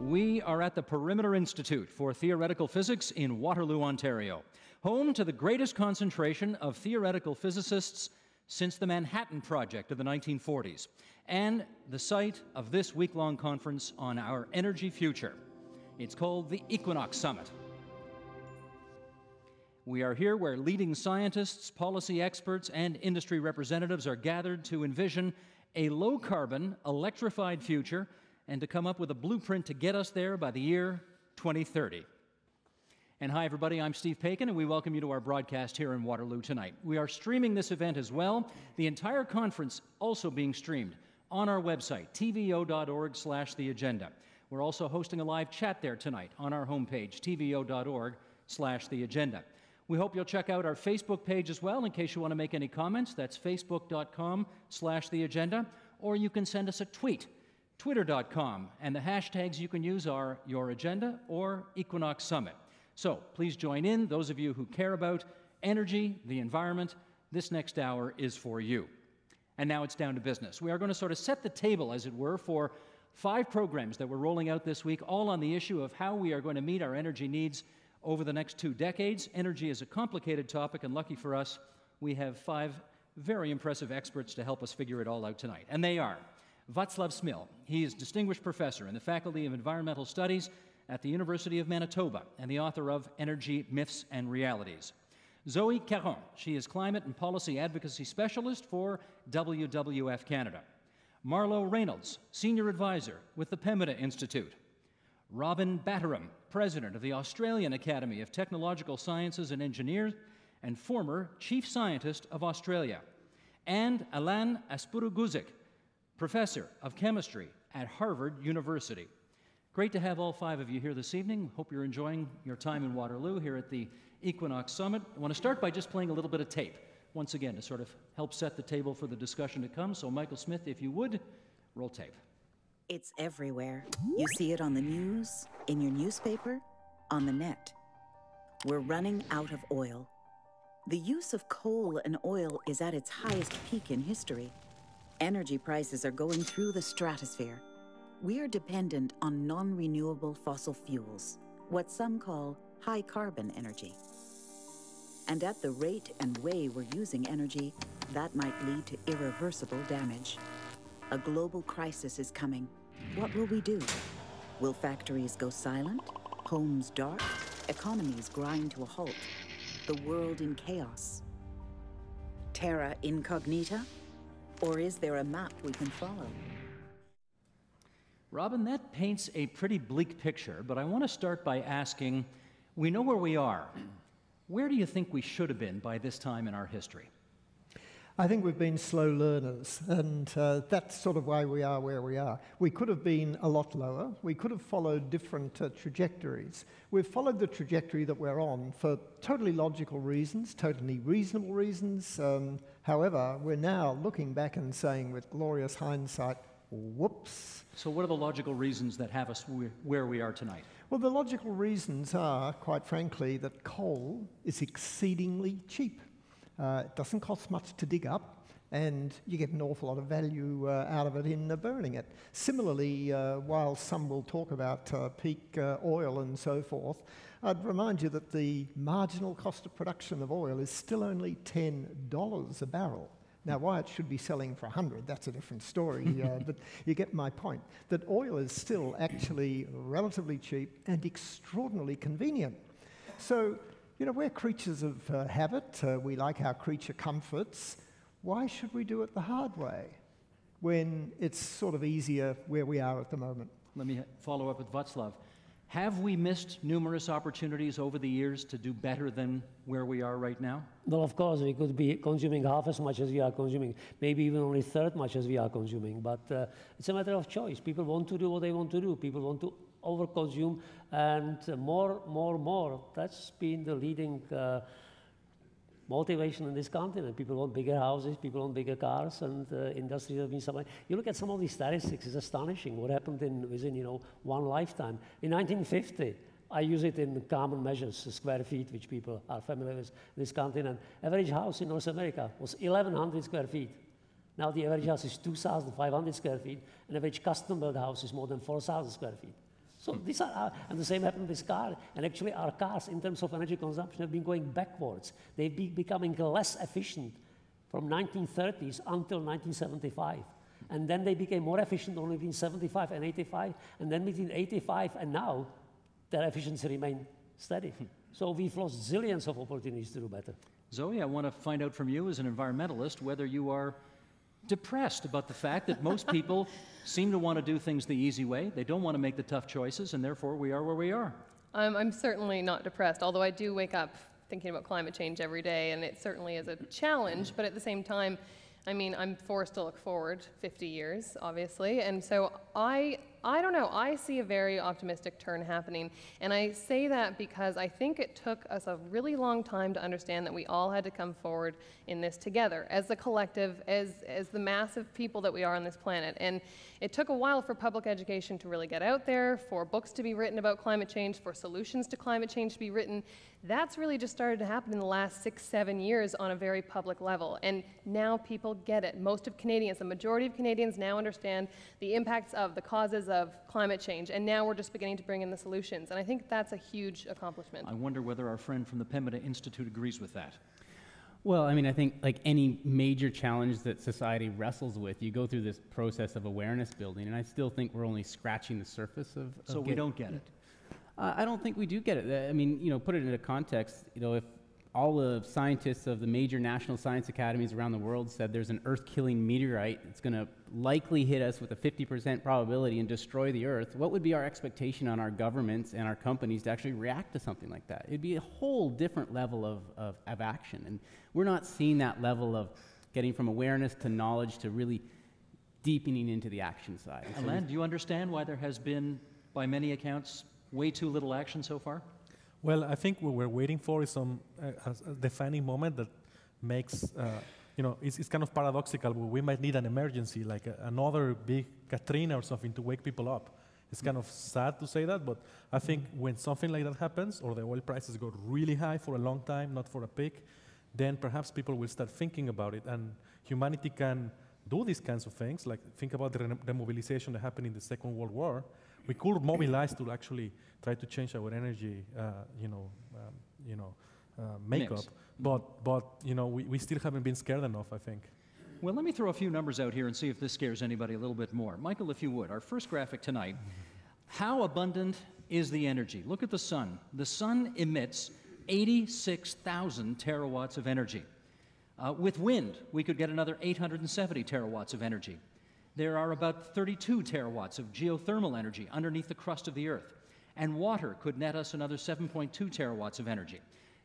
We are at the Perimeter Institute for Theoretical Physics in Waterloo, Ontario, home to the greatest concentration of theoretical physicists since the Manhattan Project of the 1940s, and the site of this week-long conference on our energy future. It's called the Equinox Summit. We are here where leading scientists, policy experts, and industry representatives are gathered to envision a low-carbon, electrified future and to come up with a blueprint to get us there by the year 2030. And hi, everybody, I'm Steve Paikin, and we welcome you to our broadcast here in Waterloo tonight. We are streaming this event as well, the entire conference also being streamed on our website, tvo.org/theagenda. We're also hosting a live chat there tonight on our homepage, tvo.org/theagenda. We hope you'll check out our Facebook page as well in case you want to make any comments. That's facebook.com/theagenda, or you can send us a tweet, twitter.com, and the hashtags you can use are Your Agenda or Equinox Summit. So please join in, those of you who care about energy, the environment. This next hour is for you. And now it's down to business. We are going to sort of set the table, as it were, for 5 programs that we're rolling out this week, all on the issue of how we are going to meet our energy needs over the next 2 decades. Energy is a complicated topic, and lucky for us, we have 5 very impressive experts to help us figure it all out tonight. And they are Václav Smil. He is Distinguished Professor in the Faculty of Environmental Studies at the University of Manitoba and the author of Energy Myths and Realities. Zoe Caron. She is Climate and Policy Advocacy Specialist for WWF Canada. Marlo Reynolds, Senior Advisor with the Pembina Institute. Robin Batterham, President of the Australian Academy of Technological Sciences and Engineers and former Chief Scientist of Australia. And Alan Aspuruguzic, Professor of Chemistry at Harvard University. Great to have all 5 of you here this evening. Hope you're enjoying your time in Waterloo here at the Equinox Summit. I want to start by just playing a little bit of tape, once again, to sort of help set the table for the discussion to come. So Michael Smith, if you would, roll tape. It's everywhere. You see it on the news, in your newspaper, on the net. We're running out of oil. The use of coal and oil is at its highest peak in history. Energy prices are going through the stratosphere. We are dependent on non-renewable fossil fuels, what some call high-carbon energy. And at the rate and way we're using energy, that might lead to irreversible damage. A global crisis is coming. What will we do? Will factories go silent? Homes dark? Economies grind to a halt? The world in chaos? Terra incognita? Or is there a map we can follow? Robin, that paints a pretty bleak picture, but I want to start by asking, we know where we are. Where do you think we should have been by this time in our history? I think we've been slow learners, and that's sort of why we are where we are. We could have been a lot lower. We could have followed different trajectories. We've followed the trajectory that we're on for totally logical reasons, totally reasonable reasons. However, we're now looking back and saying with glorious hindsight, whoops. So what are the logical reasons that have us where we are tonight? Well, the logical reasons are, quite frankly, that coal is exceedingly cheap. It doesn't cost much to dig up, and you get an awful lot of value out of it in burning it. Similarly, while some will talk about peak oil and so forth, I'd remind you that the marginal cost of production of oil is still only $10 a barrel. Now, why it should be selling for 100, that's a different story, but you get my point, that oil is still actually relatively cheap and extraordinarily convenient. So, you know, we're creatures of habit. We like our creature comforts. Why should we do it the hard way when it's sort of easier where we are at the moment? Let me follow up with Václav. Have we missed numerous opportunities over the years to do better than where we are right now? Well, of course, we could be consuming half as much as we are consuming, maybe even only third much as we are consuming. But it's a matter of choice. People want to do what they want to do. People want to overconsume and more. That's been the leading motivation in this continent. People want bigger houses, people want bigger cars, and industries have been supplying. You look at some of these statistics, it's astonishing what happened within one lifetime. In 1950, I use it in common measures, square feet, which people are familiar with in this continent. Average house in North America was 1,100 square feet. Now the average house is 2,500 square feet, and average custom-built house is more than 4,000 square feet. So these are, and the same happened with cars. And actually our cars, in terms of energy consumption, have been going backwards. They've been becoming less efficient from 1930s until 1975. And then they became more efficient only between 75 and 85. And then between 85 and now, their efficiency remained steady. So we've lost zillions of opportunities to do better. Zoe, I want to find out from you as an environmentalist whether you are depressed about the fact that most people seem to want to do things the easy way. They don't want to make the tough choices, and therefore we are where we are. I'm certainly not depressed, although I do wake up thinking about climate change every day, and it certainly is a challenge, but at the same time, I mean, I'm forced to look forward 50 years, obviously, and so I don't know, I see a very optimistic turn happening, and I say that because I think it took us a really long time to understand that we all had to come forward in this together, as the collective, as the massive people that we are on this planet, and it took a while for public education to really get out there, for books to be written about climate change, for solutions to climate change to be written. That's really just started to happen in the last 6-7 years on a very public level, and now people get it. Most of Canadians, the majority of Canadians now understand the impacts of the causes of climate change, and now we're just beginning to bring in the solutions, and I think that's a huge accomplishment. I wonder whether our friend from the Pembina Institute agrees with that. Well, I mean, I think like any major challenge that society wrestles with, you go through this process of awareness building, and I still think we're only scratching the surface of So we don't get it. I don't think we do get it. I mean, you know, put it into context, you know, if all the scientists of the major national science academies around the world said there's an Earth-killing meteorite that's going to likely hit us with a 50% probability and destroy the Earth, what would be our expectation on our governments and our companies to actually react to something like that? It'd be a whole different level of action, and we're not seeing that level of getting from awareness to knowledge to really deepening into the action side. Alain, do you understand why there has been, by many accounts, way too little action so far? Well, I think what we're waiting for is some a defining moment that makes, you know, it's kind of paradoxical. We might need an emergency, like another big Katrina or something to wake people up. It's kind of sad to say that, but I think when something like that happens, or the oil prices go really high for a long time, not for a peak, then perhaps people will start thinking about it, and humanity can do these kinds of things. Like think about the demobilization that happened in the Second World War. We could mobilize to actually try to change our energy, makeup. Mix. But you know, we still haven't been scared enough, I think. Well, let me throw a few numbers out here and see if this scares anybody a little bit more. Michael, if you would, our first graphic tonight, how abundant is the energy? Look at the sun. The sun emits 86,000 terawatts of energy. With wind, we could get another 870 terawatts of energy. There are about 32 terawatts of geothermal energy underneath the crust of the Earth. And water could net us another 7.2 terawatts of energy.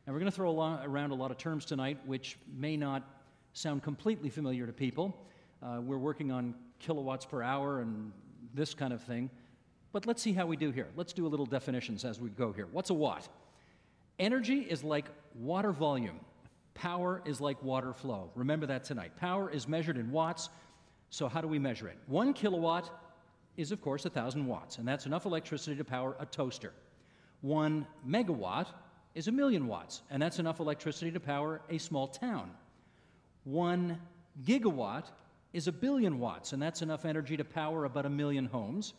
And we're going to throw around a lot of terms tonight which may not sound completely familiar to people. We're working on kilowatts per hour and this kind of thing. But let's see how we do here. Let's do a little definitions as we go here. What's a watt? Energy is like water volume. Power is like water flow. Remember that tonight. Power is measured in watts. So how do we measure it? 1 kilowatt is, of course, 1,000 watts, and that's enough electricity to power a toaster. 1 megawatt is 1,000,000 watts, and that's enough electricity to power a small town. 1 gigawatt is 1,000,000,000 watts, and that's enough energy to power about 1,000,000 homes.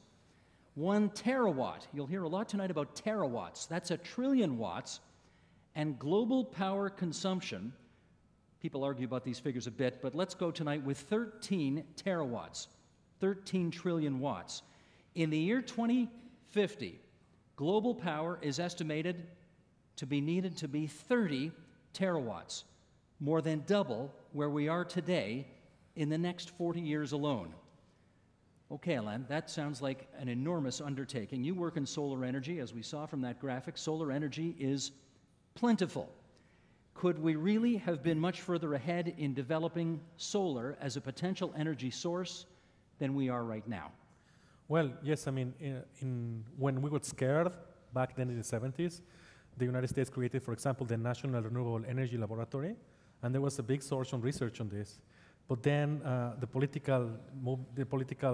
1 terawatt, you'll hear a lot tonight about terawatts, that's 1,000,000,000,000 watts, and global power consumption, people argue about these figures a bit, but let's go tonight with 13 terawatts, 13 trillion watts. In the year 2050, global power is estimated to be needed to be 30 terawatts, more than double where we are today in the next 40 years alone. Okay, Alain, that sounds like an enormous undertaking. You work in solar energy, as we saw from that graphic. Solar energy is plentiful. Could we really have been much further ahead in developing solar as a potential energy source than we are right now? Well, yes, I mean, when we got scared back then in the 70s, the United States created, for example, the National Renewable Energy Laboratory, and there was a big source on research on this. But then the political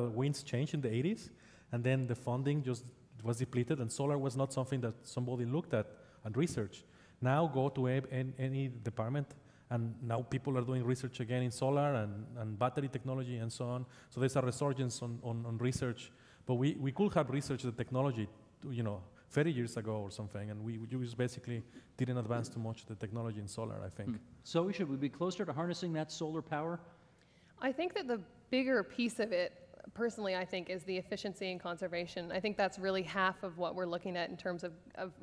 winds changed in the 80s, and then the funding just was depleted, and solar was not something that somebody looked at and researched. Now go to any department, and now people are doing research again in solar and battery technology and so on. So there's a resurgence on research. But we could have researched the technology 30 years ago or something, and we just basically didn't advance too much the technology in solar, I think. So should we be closer to harnessing that solar power? I think that the bigger piece of it, personally, I think, is the efficiency and conservation. I think that's really half of what we're looking at in terms of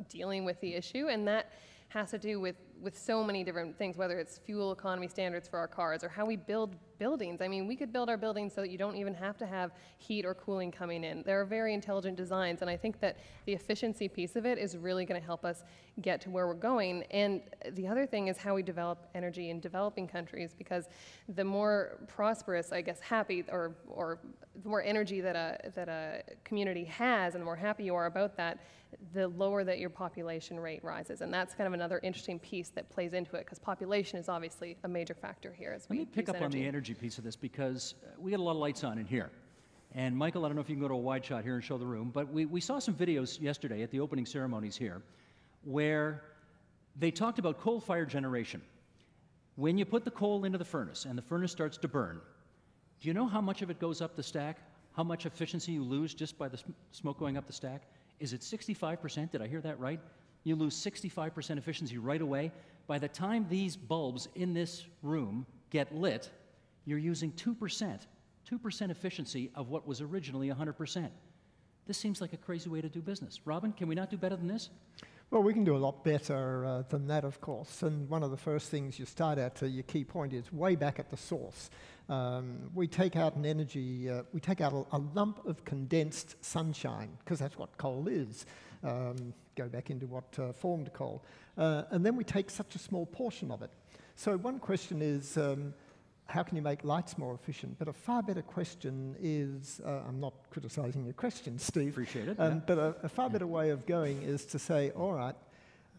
dealing with the issue, and that has to do with so many different things, whether it's fuel economy standards for our cars or how we build buildings. I mean, we could build our buildings so that you don't even have to have heat or cooling coming in. There are very intelligent designs, and I think that the efficiency piece of it is really going to help us get to where we're going. And the other thing is how we develop energy in developing countries, because the more prosperous, I guess, happy, or the more energy that a community has and the more happy you are about that, the lower that your population rate rises. And that's kind of another interesting piece that plays into it, because population is obviously a major factor here as we Let me pick up on the energy piece of this, because we got a lot of lights on in here. And Michael, I don't know if you can go to a wide shot here and show the room, but we saw some videos yesterday at the opening ceremonies here where they talked about coal-fired generation. When you put the coal into the furnace and the furnace starts to burn, do you know how much of it goes up the stack? How much efficiency you lose just by the smoke going up the stack? Is it 65%? Did I hear that right? You lose 65% efficiency right away. By the time these bulbs in this room get lit, you're using 2% efficiency of what was originally 100%. This seems like a crazy way to do business. Robin, can we not do better than this? Well, we can do a lot better than that, of course. And one of the first things you start at, your key point, is way back at the source. We take out an energy, we take out a lump of condensed sunshine, because that's what coal is. Go back into what formed coal. And then we take such a small portion of it. So one question is, how can you make lights more efficient? But a far better question is, I'm not criticizing your question, Steve. Appreciate it. But a far better way of going is to say, all right,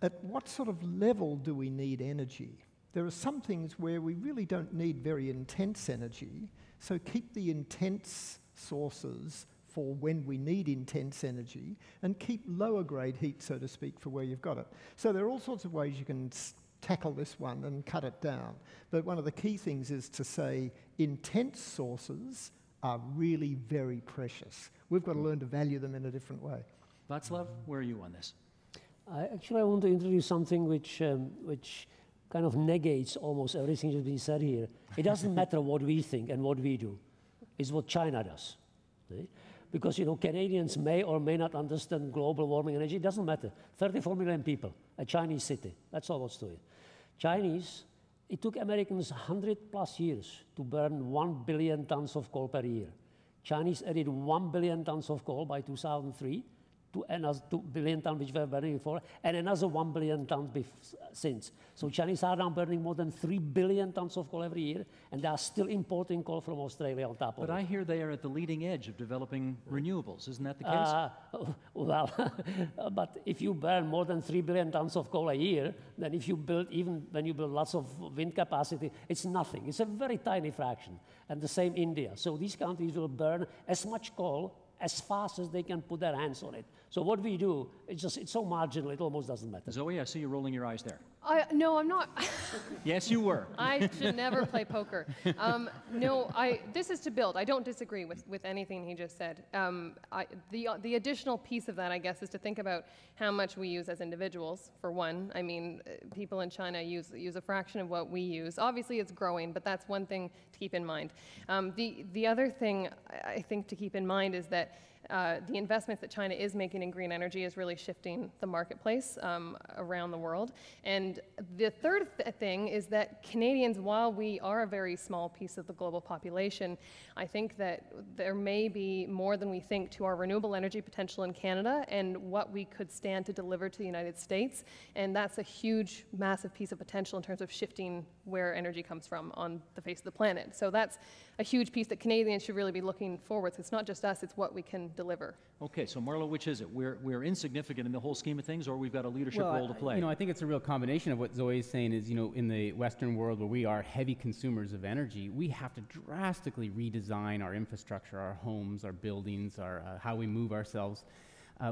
at what sort of level do we need energy? There are some things where we really don't need very intense energy, so keep the intense sources for when we need intense energy, and keep lower grade heat, so to speak, for where you've got it. So there are all sorts of ways you can tackle this one and cut it down. But one of the key things is to say intense sources are really very precious. We've got to learn to value them in a different way. Václav, where are you on this? I want to introduce something which kind of negates almost everything that's been said here. It doesn't matter what we think and what we do. It's what China does. Okay? Because, Canadians may or may not understand global warming energy. It doesn't matter. 34 million people, a Chinese city. That's all what's to it. Chinese, it took Americans 100+ years to burn 1 billion tons of coal per year. Chinese added 1 billion tons of coal by 2003 to another 2 billion tons which we were burning before, and another 1 billion tons since. So Chinese are now burning more than 3 billion tons of coal every year, and they are still importing coal from Australia on top of it. But I hear they are at the leading edge of developing renewables. Isn't that the case? Well, but if you burn more than 3 billion tons of coal a year, then if you build, even when you build lots of wind capacity, it's nothing. It's a very tiny fraction. And the same India. So these countries will burn as much coal as fast as they can put their hands on it. So what we do, it's so marginal, it almost doesn't matter. Zoe, I see you rolling your eyes there. No, I'm not. Yes, you were. I should never play poker. No, this is to build. I don't disagree with anything he just said. The additional piece of that, I guess, is to think about how much we use as individuals, for one. I mean, people in China use a fraction of what we use. Obviously, it's growing, but that's one thing to keep in mind. The other thing I think to keep in mind is that the investments that China is making in green energy is really shifting the marketplace around the world. And the third thing is that Canadians, while we are a very small piece of the global population, I think that there may be more than we think to our renewable energy potential in Canada and what we could stand to deliver to the United States. And that's a huge, massive piece of potential in terms of shifting where energy comes from on the face of the planet. So that's a huge piece that Canadians should really be looking forward to. It's not just us, it's what we can deliver. Okay, so Marlo, which is it? We're insignificant in the whole scheme of things, or we've got a leadership role to play? I think it's a real combination of what Zoe is saying is, in the Western world where we are heavy consumers of energy, we have to drastically redesign our infrastructure, our homes, our buildings, how we move ourselves.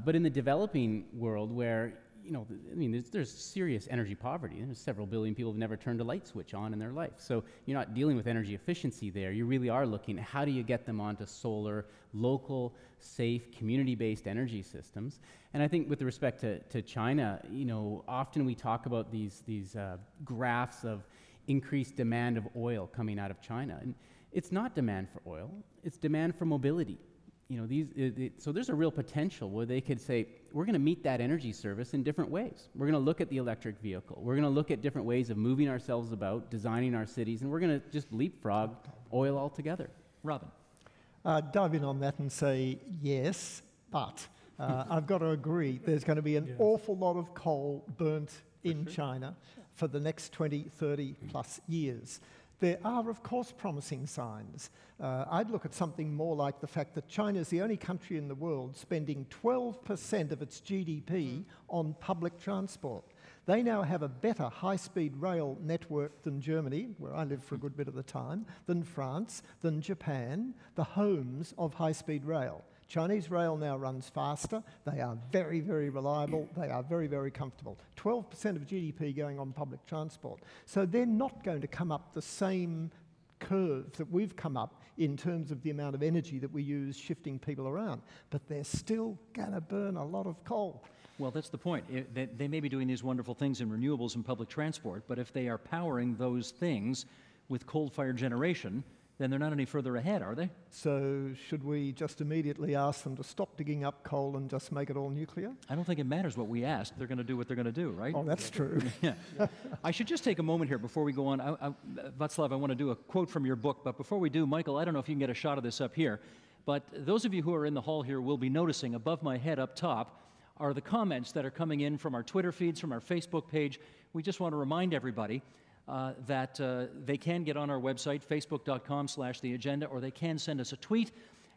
But in the developing world where, I mean, there's serious energy poverty. There's several billion people who've never turned a light switch on in their life. So you're not dealing with energy efficiency there. You really are looking at how do you get them onto solar, local, safe, community-based energy systems. And I think with respect to China, often we talk about these graphs of increased demand of oil coming out of China. And it's not demand for oil, it's demand for mobility. So there's a real potential where they could say, we're going to meet that energy service in different ways. We're going to look at the electric vehicle. We're going to look at different ways of moving ourselves about, designing our cities, and we're going to just leapfrog oil altogether. Robin. Dive in on that and say yes, but I've got to agree there's going to be an awful lot of coal burnt in China for the next 20, 30 plus years. There are, of course, promising signs. I'd look at something more like the fact that China is the only country in the world spending 12% of its GDP on public transport. They now have a better high-speed rail network than Germany, where I lived for a good bit of the time, than France, than Japan, the homes of high-speed rail. Chinese rail now runs faster. They are very, very reliable. They are very, very comfortable. 12% of GDP going on public transport. So they're not going to come up the same curve that we've come up in terms of the amount of energy that we use shifting people around. But they're still going to burn a lot of coal. Well, that's the point. They may be doing these wonderful things in renewables and public transport, but if they are powering those things with coal-fired generation, then they're not any further ahead, are they? So should we just immediately ask them to stop digging up coal and just make it all nuclear? I don't think it matters what we ask. They're going to do what they're going to do, right? Oh, that's true. Yeah. I should just take a moment here before we go on. Václav, I want to do a quote from your book, but before we do, Michael, I don't know if you can get a shot of this up here, but those of you who are in the hall here will be noticing above my head up top are the comments that are coming in from our Twitter feeds, from our Facebook page. We just want to remind everybody that they can get on our website, facebook.com/theagenda, or they can send us a tweet,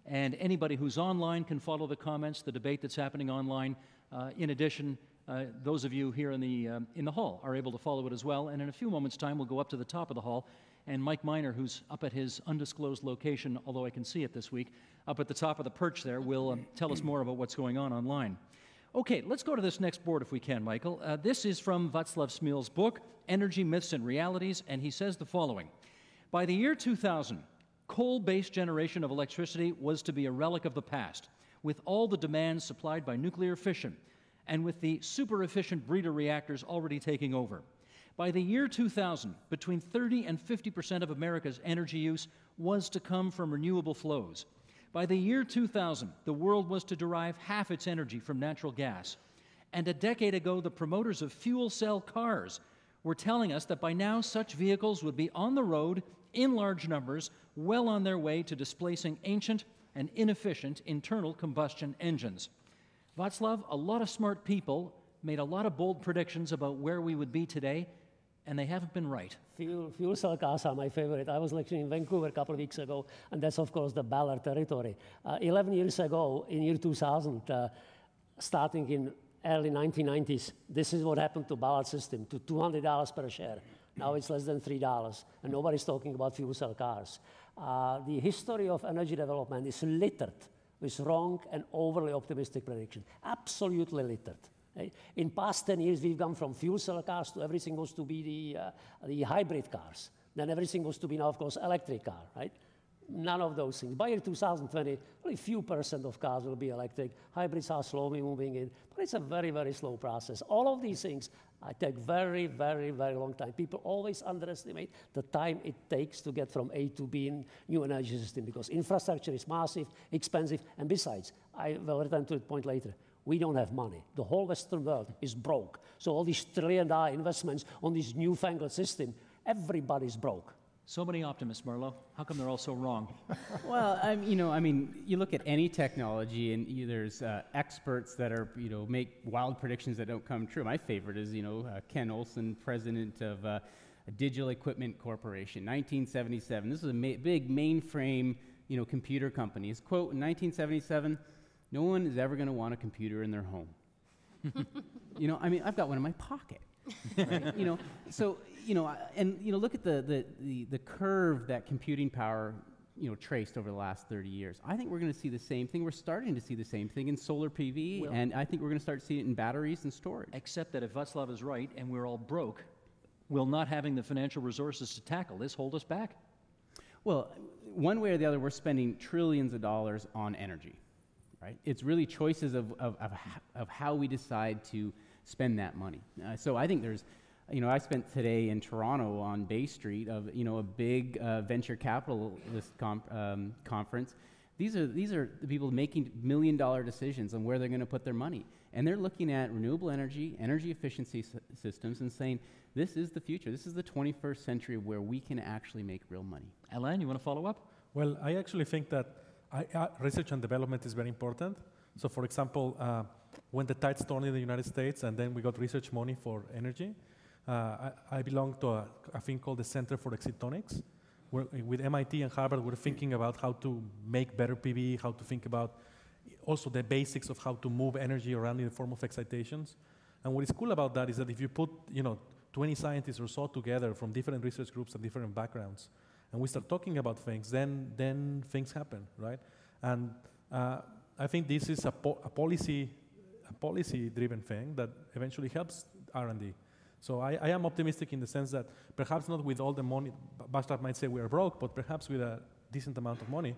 and anybody who's online can follow the comments, the debate that's happening online. In addition, those of you here in the hall are able to follow it as well, and in a few moments' time we'll go up to the top of the hall, and Mike Miner, who's up at his undisclosed location, although I can see it this week, up at the top of the perch there, will tell us more about what's going on online. Okay, let's go to this next board if we can, Michael. This is from Václav Smil's book, Energy Myths and Realities, and he says the following. By the year 2000, coal-based generation of electricity was to be a relic of the past, with all the demands supplied by nuclear fission, and with the super-efficient breeder reactors already taking over. By the year 2000, between 30 and 50% of America's energy use was to come from renewable flows. By the year 2000, the world was to derive half its energy from natural gas. And a decade ago, the promoters of fuel cell cars were telling us that by now such vehicles would be on the road in large numbers, well on their way to displacing ancient and inefficient internal combustion engines. Václav, a lot of smart people made a lot of bold predictions about where we would be today, and they haven't been right. Fuel cell cars are my favorite. I was lecturing in Vancouver a couple of weeks ago, and that's, of course, the Ballard territory. 11 years ago, in year 2000, starting in early 1990s, this is what happened to Ballard system, to $200 per share. Now it's less than $3, and nobody's talking about fuel cell cars. The history of energy development is littered with wrong and overly optimistic predictions, absolutely littered. In past 10 years, we've gone from fuel cell cars to everything goes to be the hybrid cars. Then everything goes to be now, of course, electric car, right? None of those things. By year 2020, only a few % of cars will be electric. Hybrids are slowly moving in, but it's a very, very slow process. All of these things take very, very, very long time. People always underestimate the time it takes to get from A to B in new energy system because infrastructure is massive, expensive, and besides, I will return to the point later, we don't have money. The whole Western world is broke. So all these trillion-dollar investments on this newfangled system, everybody's broke. So many optimists, Marlo. How come they're all so wrong? Well, you look at any technology, and there's experts that are, make wild predictions that don't come true. My favorite is, Ken Olsen, president of Digital Equipment Corporation, 1977. This is a big mainframe, computer company. His quote in 1977. No one is ever going to want a computer in their home. I've got one in my pocket. Right? Look at the curve that computing power traced over the last 30 years. I think we're going to see the same thing. We're starting to see the same thing in solar PV, and I think we're going to start seeing it in batteries and storage. Except that if Václav is right and we're all broke, will not having the financial resources to tackle this hold us back? Well, one way or the other, we're spending trillions of dollars on energy, right? It's really choices of how we decide to spend that money. So I think there's, I spent today in Toronto on Bay Street of, a big venture capitalist conference. These are the people making million-dollar decisions on where they're going to put their money. And they're looking at renewable energy efficiency systems and saying, this is the future. This is the 21st century where we can actually make real money. Alain, you want to follow up? Well, I actually think that research and development is very important. So, for example, when the tides turned in the United States and then we got research money for energy, I belong to a thing called the Center for Excitonics. With MIT and Harvard, we're thinking about how to make better PV, how to think about also the basics of how to move energy around in the form of excitations. And what is cool about that is that if you put 20 scientists or so together from different research groups and different backgrounds, and we start talking about things, then things happen, right? And I think this is a policy-driven thing that eventually helps R&D. So I am optimistic in the sense that perhaps not with all the money, Václav might say we are broke, but perhaps with a decent amount of money,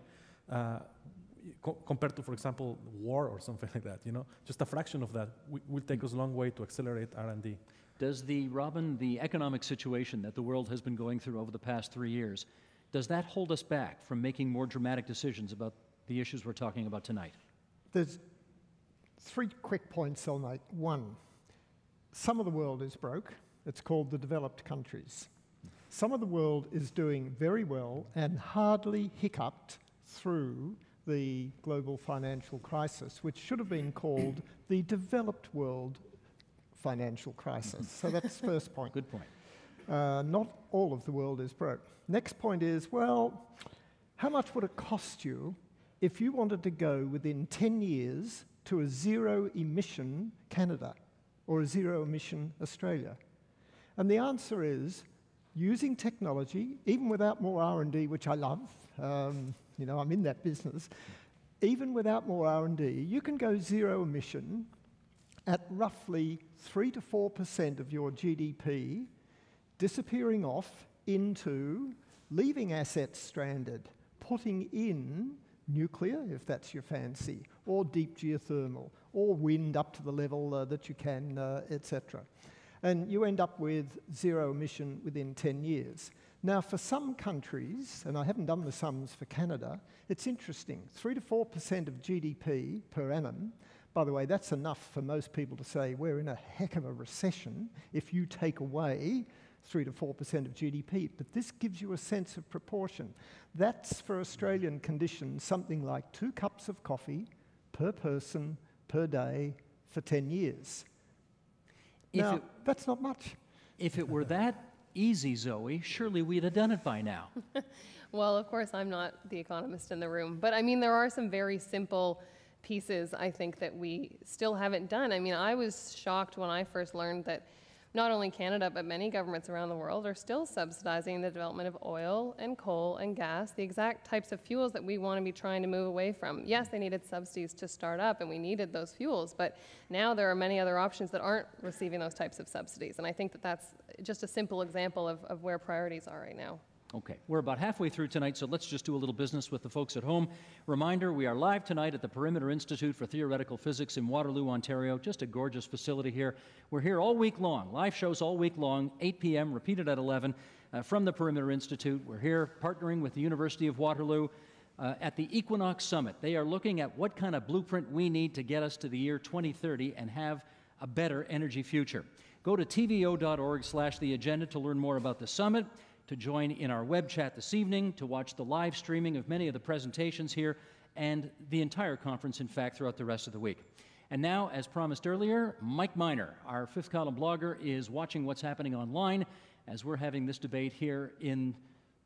compared to, for example, war or something like that, just a fraction of that will take us a long way to accelerate R&D. Does the economic situation that the world has been going through over the past 3 years, does that hold us back from making more dramatic decisions about the issues we're talking about tonight? There's 3 quick points I'll make. 1, some of the world is broke. It's called the developed countries. Some of the world is doing very well and hardly hiccuped through the global financial crisis, which should have been called the developed world financial crisis. So that's the first point. Good point. Not all of the world is broke. Next point is, well, how much would it cost you if you wanted to go within 10 years to a zero-emission Canada or a zero-emission Australia? And the answer is, using technology, even without more R&D, which I love, I'm in that business, even without more R&D, you can go zero-emission at roughly 3 to 4% of your GDP disappearing off into leaving assets stranded, putting in nuclear, if that's your fancy, or deep geothermal, or wind up to the level that you can, etc. And you end up with zero emission within 10 years. Now, for some countries, and I haven't done the sums for Canada, it's interesting, 3 to 4% of GDP per annum. By the way, that's enough for most people to say we're in a heck of a recession if you take away 3 to 4% of GDP. But this gives you a sense of proportion. That's, for Australian conditions, something like 2 cups of coffee per person per day for 10 years. Now, that's not much. If it were that easy, Zoe, surely we'd have done it by now. Well, of course, I'm not the economist in the room. But I mean, there are some very simple pieces, I think, that we still haven't done. I mean, I was shocked when I first learned that not only Canada, but many governments around the world are still subsidizing the development of oil and coal and gas, the exact types of fuels that we want to be trying to move away from. Yes, they needed subsidies to start up, and we needed those fuels, but now there are many other options that aren't receiving those types of subsidies, and I think that that's just a simple example of where priorities are right now. Okay, we're about halfway through tonight, so let's just do a little business with the folks at home. Reminder, we are live tonight at the Perimeter Institute for Theoretical Physics in Waterloo, Ontario. Just a gorgeous facility here. We're here all week long, live shows all week long, 8 p.m., repeated at 11, from the Perimeter Institute. We're here partnering with the University of Waterloo at the Equinox Summit. They are looking at what kind of blueprint we need to get us to the year 2030 and have a better energy future. Go to tvo.org/theagenda to learn more about the summit, to join in our web chat this evening, to watch the live streaming of many of the presentations here, and the entire conference, in fact, throughout the rest of the week. And now, as promised earlier, Mike Miner, our Fifth Column blogger, is watching what's happening online as we're having this debate here in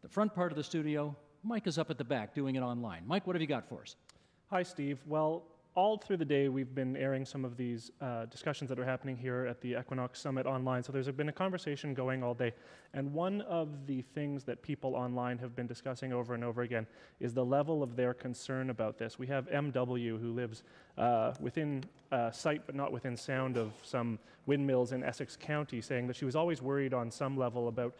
the front part of the studio. Mike is up at the back doing it online. Mike, what have you got for us? Hi, Steve. Well, all through the day, we've been airing some of these discussions that are happening here at the Equinox Summit online. So there's been a conversation going all day. And one of the things that people online have been discussing over and over again is the level of their concern about this. We have MW, who lives within sight but not within sound of some windmills in Essex County, saying that she was always worried on some level about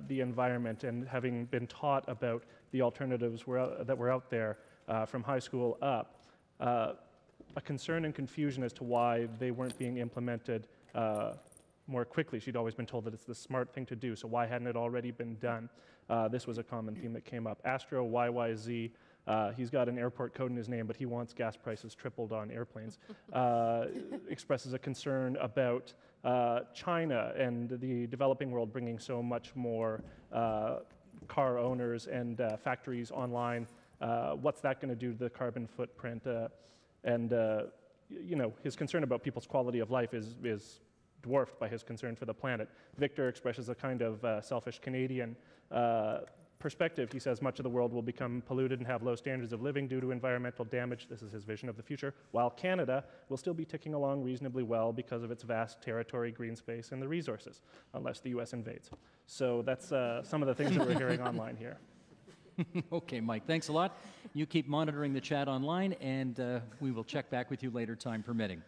the environment, and having been taught about the alternatives that were out there from high school up. A concern and confusion as to why they weren't being implemented more quickly. She'd always been told that it's the smart thing to do, so why hadn't it already been done? This was a common theme that came up. Astro YYZ, he's got an airport code in his name, but he wants gas prices tripled on airplanes, expresses a concern about China and the developing world bringing so much more car owners and factories online. What's that going to do to the carbon footprint? You know, his concern about people's quality of life is dwarfed by his concern for the planet. Victor expresses a kind of selfish Canadian perspective. He says much of the world will become polluted and have low standards of living due to environmental damage. This is his vision of the future, while Canada will still be ticking along reasonably well because of its vast territory, green space, and the resources, unless the US invades. So that's some of the things that we're hearing online here. Okay, Mike, thanks a lot. You keep monitoring the chat online, and we will check back with you later, time permitting.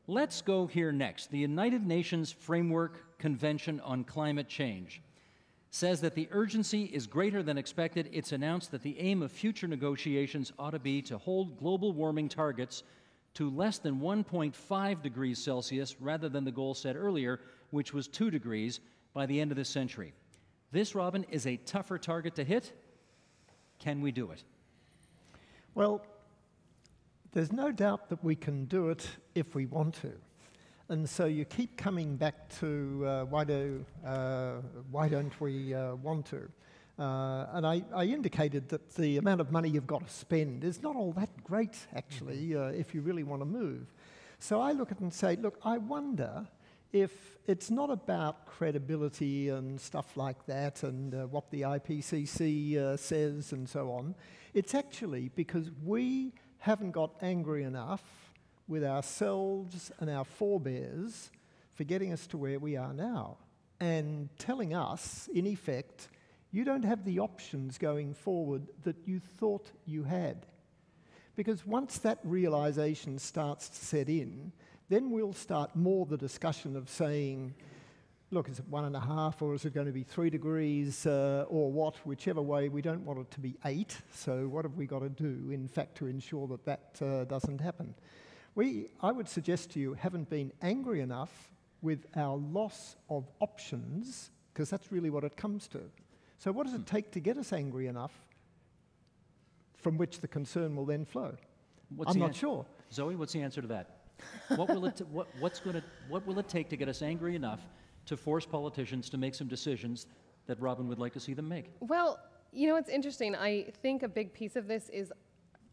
Let's go here next. The United Nations Framework Convention on Climate Change says that the urgency is greater than expected. It's announced that the aim of future negotiations ought to be to hold global warming targets to less than 1.5 degrees Celsius rather than the goal set earlier, which was 2 degrees by the end of this century. This, Robin, is a tougher target to hit. Can we do it? Well, there's no doubt that we can do it if we want to. And so you keep coming back to why don't we want to? And I indicated that the amount of money you've got to spend is not all that great, actually, if you really want to move. So I look at it and say, look, I wonder if it's not about credibility and stuff like that and what the IPCC says and so on. It's actually because we haven't got angry enough with ourselves and our forebears for getting us to where we are now and telling us, in effect, you don't have the options going forward that you thought you had. Because once that realization starts to set in, then we'll start more the discussion of saying, look, is it 1.5 or is it going to be 3 degrees or what, whichever way. We don't want it to be 8, so what have we got to do, in fact, to ensure that that doesn't happen? I would suggest to you, haven't been angry enough with our loss of options, because that's really what it comes to. So what does it take to get us angry enough from which the concern will then flow? I'm not sure. Zoe, what's the answer to that? What will it take to get us angry enough to force politicians to make some decisions that Robin would like to see them make? Well, you know, it's interesting. I think a big piece of this is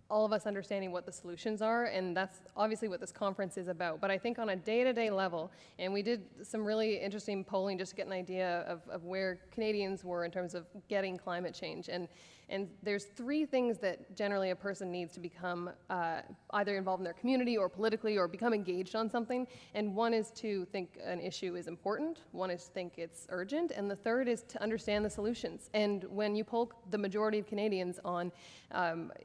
all of us understanding what the solutions are, and that's obviously what this conference is about. But I think on a day-to-day level, and we did some really interesting polling just to get an idea of where Canadians were in terms of getting climate change. And there's 3 things that generally a person needs to become either involved in their community or politically or become engaged on something. And one is to think an issue is important, one is to think it's urgent, and the third is to understand the solutions. And when you poll the majority of Canadians on,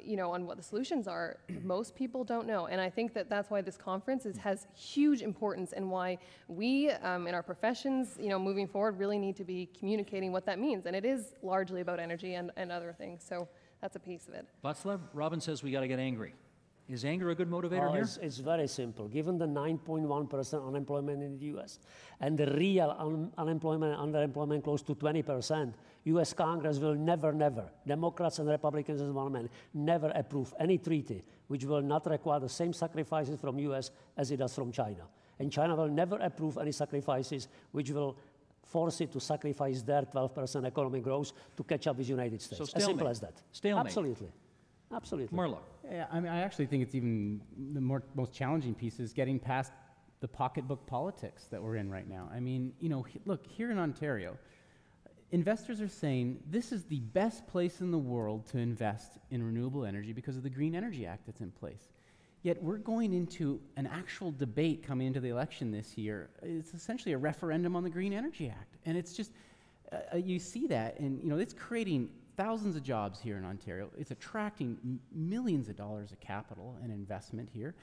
you know, on what the solutions are, most people don't know. And I think that that's why this conference has huge importance, and why we in our professions, you know, moving forward, really need to be communicating what that means. And it is largely about energy and other things. So that's a piece of it. Václav, Robin says we got to get angry. Is anger a good motivator here? It's very simple. Given the 9.1% unemployment in the US and the real unemployment and underemployment close to 20%, US Congress will never, Democrats and Republicans as one man, never approve any treaty which will not require the same sacrifices from US as it does from China. And China will never approve any sacrifices which will force it to sacrifice their 12% economic growth to catch up with the United States. So as simple as that. Stalemate. Absolutely. Absolutely. Marlo. Yeah, I mean, I actually think it's even the most challenging piece is getting past the pocketbook politics that we're in right now. I mean, you know, look, here in Ontario, investors are saying this is the best place in the world to invest in renewable energy because of the Green Energy Act that's in place. Yet we're going into an actual debate coming into the election this year. It's essentially a referendum on the Green Energy Act. And it's just, you see that, and it's creating thousands of jobs here in Ontario. It's attracting millions of dollars of capital and investment here.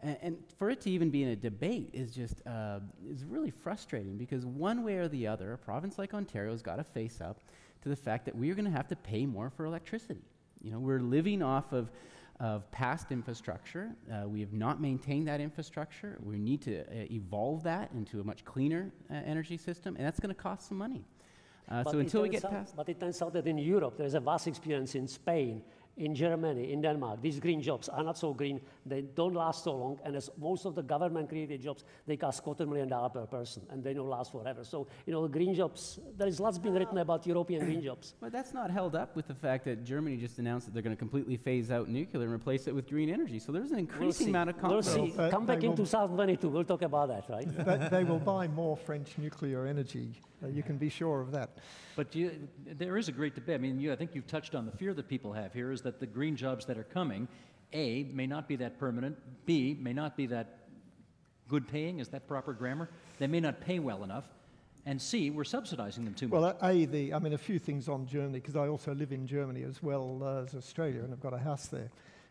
And for it to even be in a debate is just is really frustrating, because one way or the other, a province like Ontario has got to face up to the fact that we're going to have to pay more for electricity. We're living off of past infrastructure. We have not maintained that infrastructure. We need to evolve that into a much cleaner energy system, and that's going to cost some money. So until we get past... But it turns out that in Europe, there is a vast experience in Spain, in Germany, in Denmark. These green jobs are not so green. They don't last so long. And as most of the government-created jobs, they cost $250 million per person, and they don't last forever. So, the green jobs, there is lots been written about European green jobs. But that's not held up with the fact that Germany just announced that they're going to completely phase out nuclear and replace it with green energy. So there's an increasing amount of confidence. We'll see. Come back in 2022. We'll talk about that, right? They will buy more French nuclear energy. You can be sure of that. But there is a great debate. I mean, I think you've touched on the fear that people have here, is that the green jobs that are coming, A, may not be that permanent, B, may not be that good paying. Is that proper grammar? They may not pay well enough. And C, we're subsidizing them too much. Well, a few things on Germany, because I also live in Germany as well as Australia, and I've got a house there.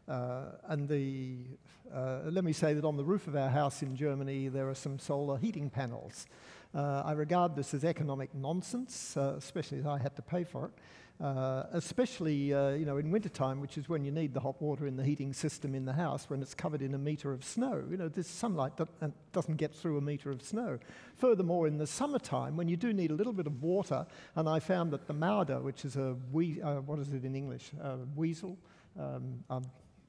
Let me say that on the roof of our house in Germany, there are some solar heating panels. I regard this as economic nonsense, especially as I had to pay for it. Especially in wintertime, which is when you need the hot water in the heating system in the house, when it's covered in a metre of snow. There's sunlight that doesn't get through a metre of snow. Furthermore, in the summertime, when you do need a little bit of water, and I found that the marder, which is what is it in English? Weasel? I've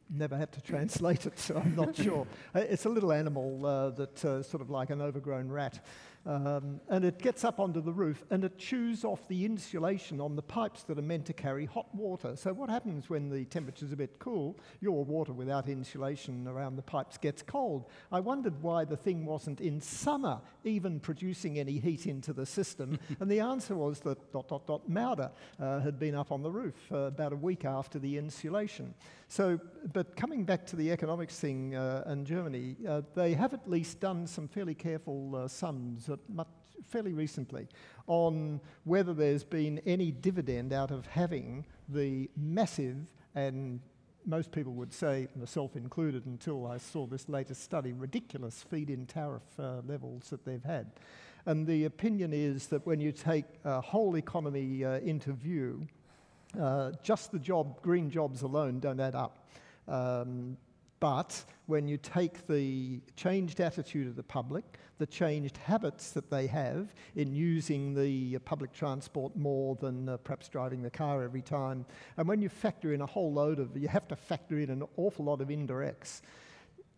never had to translate it, so I'm not sure. It's a little animal that's sort of like an overgrown rat. And it gets up onto the roof and it chews off the insulation on the pipes that are meant to carry hot water. So what happens when the temperature's a bit cool? Your water without insulation around the pipes gets cold. I wondered why the thing wasn't in summer even producing any heat into the system. And the answer was that ... Mauder had been up on the roof about a week after the insulation. So, but coming back to the economics thing in Germany, they have at least done some fairly careful sums fairly recently on whether there's been any dividend out of having the massive, and most people would say, myself included until I saw this latest study, ridiculous feed-in tariff levels that they've had. And the opinion is that when you take a whole economy into view, just the green jobs alone don't add up. But when you take the changed attitude of the public, the changed habits that they have in using the public transport more than perhaps driving the car every time, and when you factor in a whole load of, you have to factor in an awful lot of indirects,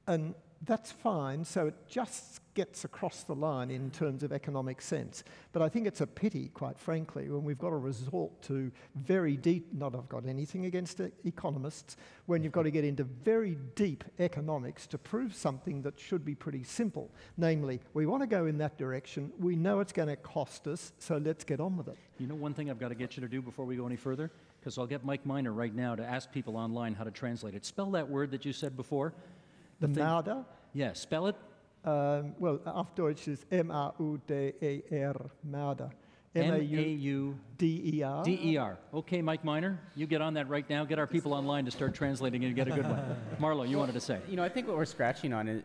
and that's fine, so it just gets across the line in terms of economic sense. But I think it's a pity, quite frankly, when we've got to resort to very deep, not I've got anything against economists, when you've got to get into very deep economics to prove something that should be pretty simple. Namely, we want to go in that direction, we know it's going to cost us, so let's get on with it. You know one thing I've got to get you to do before we go any further? Because I'll get Mike Miner right now to ask people online how to translate it. Spell that word that you said before. The Mauder? Yeah, spell it. Well, auf Deutsch is M-A-U-D-E-R, Mauder. M-A-U-D-E-R. D-E-R. Okay, Mike Miner, you get on that right now. Get our people online to start translating and get a good one. Marlo, you wanted to say. I think what we're scratching on is,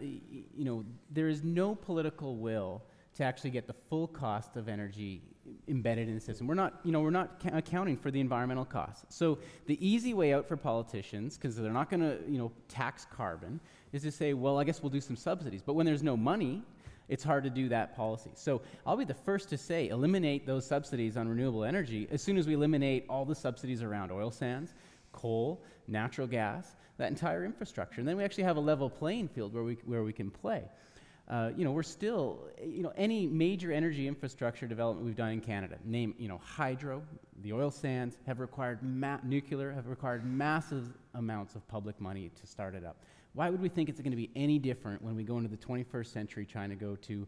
there is no political will to actually get the full cost of energy embedded in the system. We're not accounting for the environmental costs. So the easy way out for politicians, because they're not going to, tax carbon, is to say, well, I guess we'll do some subsidies. But when there's no money, it's hard to do that policy. So I'll be the first to say, eliminate those subsidies on renewable energy as soon as we eliminate all the subsidies around oil sands, coal, natural gas, that entire infrastructure. And then we actually have a level playing field where we can play. We're still, any major energy infrastructure development we've done in Canada, name, hydro, the oil sands, have required nuclear, have required massive amounts of public money to start it up. Why would we think it's going to be any different when we go into the 21st century trying to go to